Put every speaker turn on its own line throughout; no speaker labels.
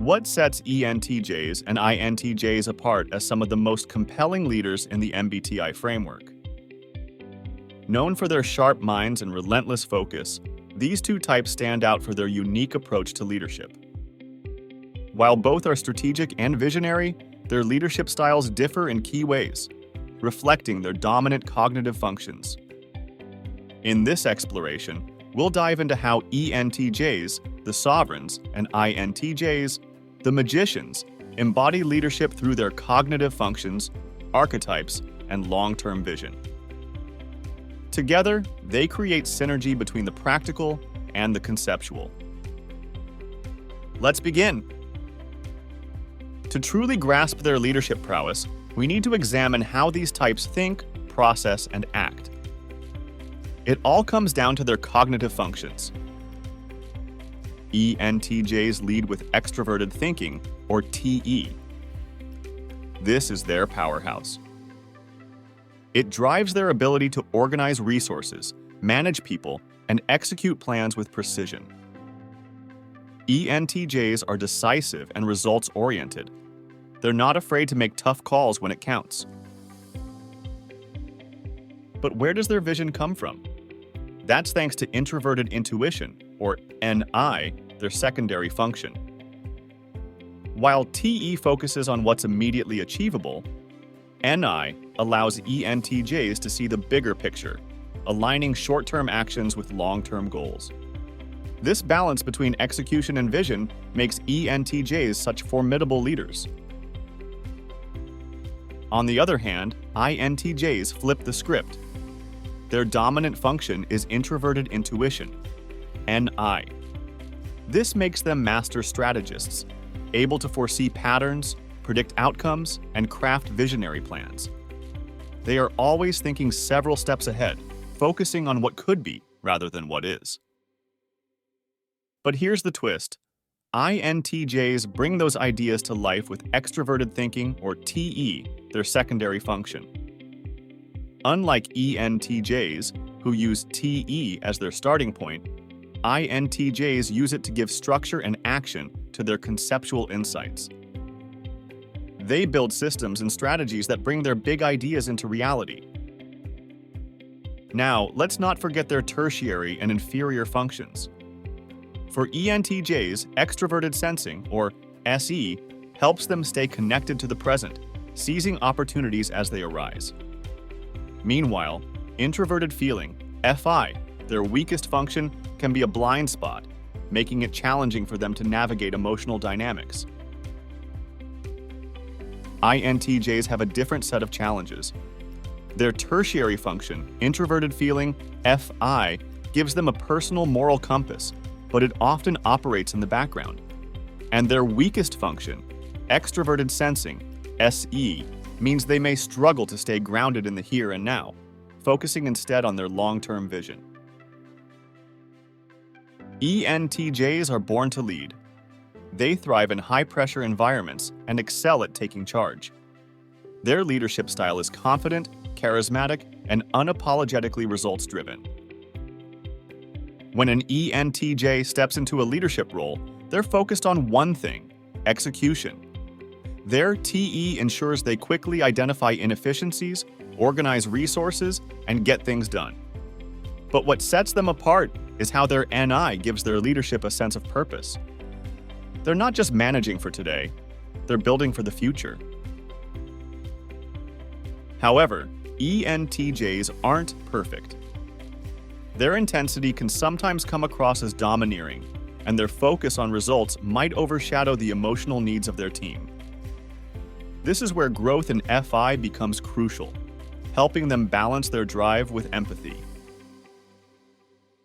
What sets ENTJs and INTJs apart as some of the most compelling leaders in the MBTI framework? Known for their sharp minds and relentless focus, these two types stand out for their unique approach to leadership. While both are strategic and visionary, their leadership styles differ in key ways, reflecting their dominant cognitive functions. In this exploration, we'll dive into how ENTJs, the sovereigns, and INTJs, the magicians, embody leadership through their cognitive functions, archetypes, and long-term vision. Together, they create synergy between the practical and the conceptual. Let's begin. To truly grasp their leadership prowess, we need to examine how these types think, process, and act. It all comes down to their cognitive functions. ENTJs lead with extroverted thinking, or TE. This is their powerhouse. It drives their ability to organize resources, manage people, and execute plans with precision. ENTJs are decisive and results-oriented. They're not afraid to make tough calls when it counts. But where does their vision come from? That's thanks to introverted intuition, or NI, their secondary function. While TE focuses on what's immediately achievable, NI allows ENTJs to see the bigger picture, aligning short-term actions with long-term goals. This balance between execution and vision makes ENTJs such formidable leaders. On the other hand, INTJs flip the script. Their dominant function is introverted intuition, NI. This makes them master strategists, able to foresee patterns, predict outcomes, and craft visionary plans. They are always thinking several steps ahead, focusing on what could be rather than what is. But here's the twist. INTJs bring those ideas to life with extroverted thinking, or TE, their secondary function. Unlike ENTJs, who use TE as their starting point, INTJs use it to give structure and action to their conceptual insights. They build systems and strategies that bring their big ideas into reality. Now, let's not forget their tertiary and inferior functions. For ENTJs, extroverted sensing, or SE, helps them stay connected to the present, seizing opportunities as they arise. Meanwhile, introverted feeling, FI, their weakest function, can be a blind spot, making it challenging for them to navigate emotional dynamics. INTJs have a different set of challenges. Their tertiary function, introverted feeling, FI, gives them a personal moral compass, but it often operates in the background. And their weakest function, extroverted sensing, SE, means they may struggle to stay grounded in the here and now, focusing instead on their long-term vision. ENTJs are born to lead. They thrive in high-pressure environments and excel at taking charge. Their leadership style is confident, charismatic, and unapologetically results-driven. When an ENTJ steps into a leadership role, they're focused on one thing: execution. Their TE ensures they quickly identify inefficiencies, organize resources, and get things done. But what sets them apart is how their NI gives their leadership a sense of purpose. They're not just managing for today, they're building for the future. However, ENTJs aren't perfect. Their intensity can sometimes come across as domineering, and their focus on results might overshadow the emotional needs of their team. This is where growth in FI becomes crucial, helping them balance their drive with empathy.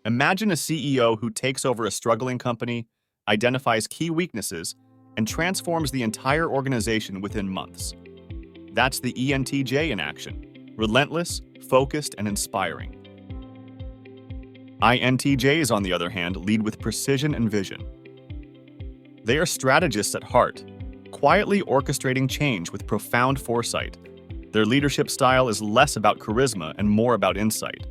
Imagine a CEO who takes over a struggling company, identifies key weaknesses, and transforms the entire organization within months. That's the ENTJ in action, relentless, focused, and inspiring. INTJs, on the other hand, lead with precision and vision. They are strategists at heart, quietly orchestrating change with profound foresight. Their leadership style is less about charisma and more about insight.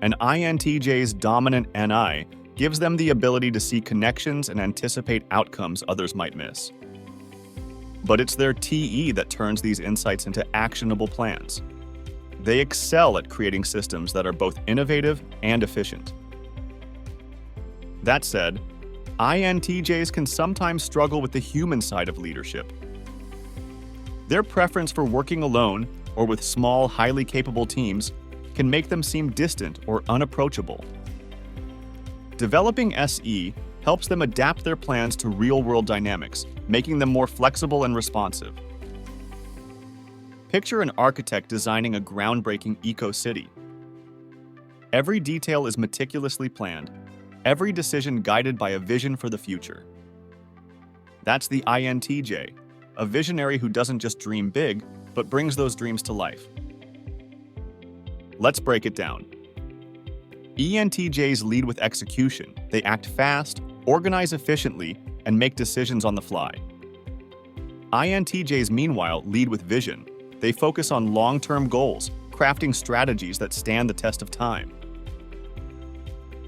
An INTJ's dominant NI gives them the ability to see connections and anticipate outcomes others might miss. But it's their TE that turns these insights into actionable plans. They excel at creating systems that are both innovative and efficient. That said, INTJs can sometimes struggle with the human side of leadership. Their preference for working alone or with small, highly capable teams can make them seem distant or unapproachable. Developing SE helps them adapt their plans to real-world dynamics, making them more flexible and responsive. Picture an architect designing a groundbreaking eco-city. Every detail is meticulously planned, every decision guided by a vision for the future. That's the INTJ, a visionary who doesn't just dream big, but brings those dreams to life. Let's break it down. ENTJs lead with execution. They act fast, organize efficiently, and make decisions on the fly. INTJs, meanwhile, lead with vision. They focus on long-term goals, crafting strategies that stand the test of time.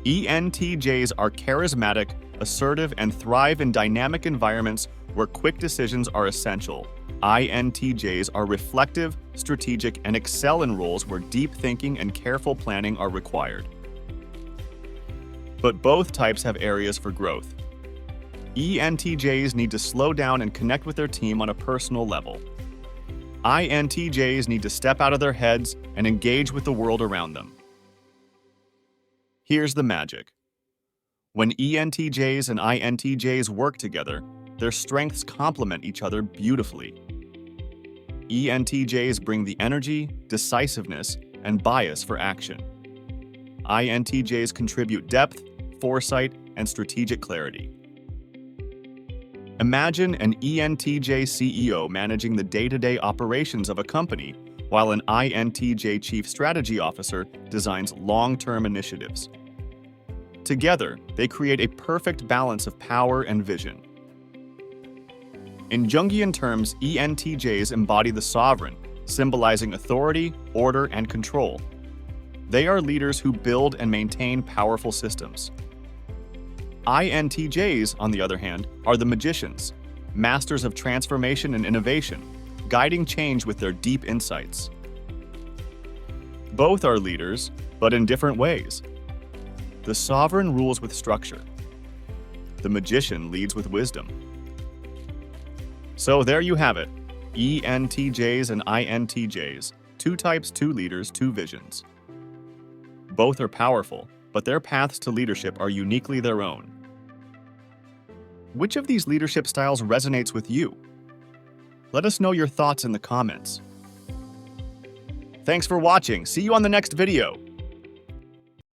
ENTJs are charismatic, assertive, and thrive in dynamic environments where quick decisions are essential. INTJs are reflective, strategic, and excel in roles where deep thinking and careful planning are required. But both types have areas for growth. ENTJs need to slow down and connect with their team on a personal level. INTJs need to step out of their heads and engage with the world around them. Here's the magic. When ENTJs and INTJs work together, their strengths complement each other beautifully. ENTJs bring the energy, decisiveness, and bias for action. INTJs contribute depth, foresight, and strategic clarity. Imagine an ENTJ CEO managing the day-to-day operations of a company, while an INTJ Chief Strategy Officer designs long-term initiatives. Together, they create a perfect balance of power and vision. In Jungian terms, ENTJs embody the sovereign, symbolizing authority, order, and control. They are leaders who build and maintain powerful systems. INTJs, on the other hand, are the magicians, masters of transformation and innovation, guiding change with their deep insights. Both are leaders, but in different ways. The sovereign rules with structure. The magician leads with wisdom. So there you have it, ENTJs and INTJs, two types, two leaders, two visions. Both are powerful, but their paths to leadership are uniquely their own. Which of these leadership styles resonates with you? Let us know your thoughts in the comments. Thanks for watching. See you on the next video.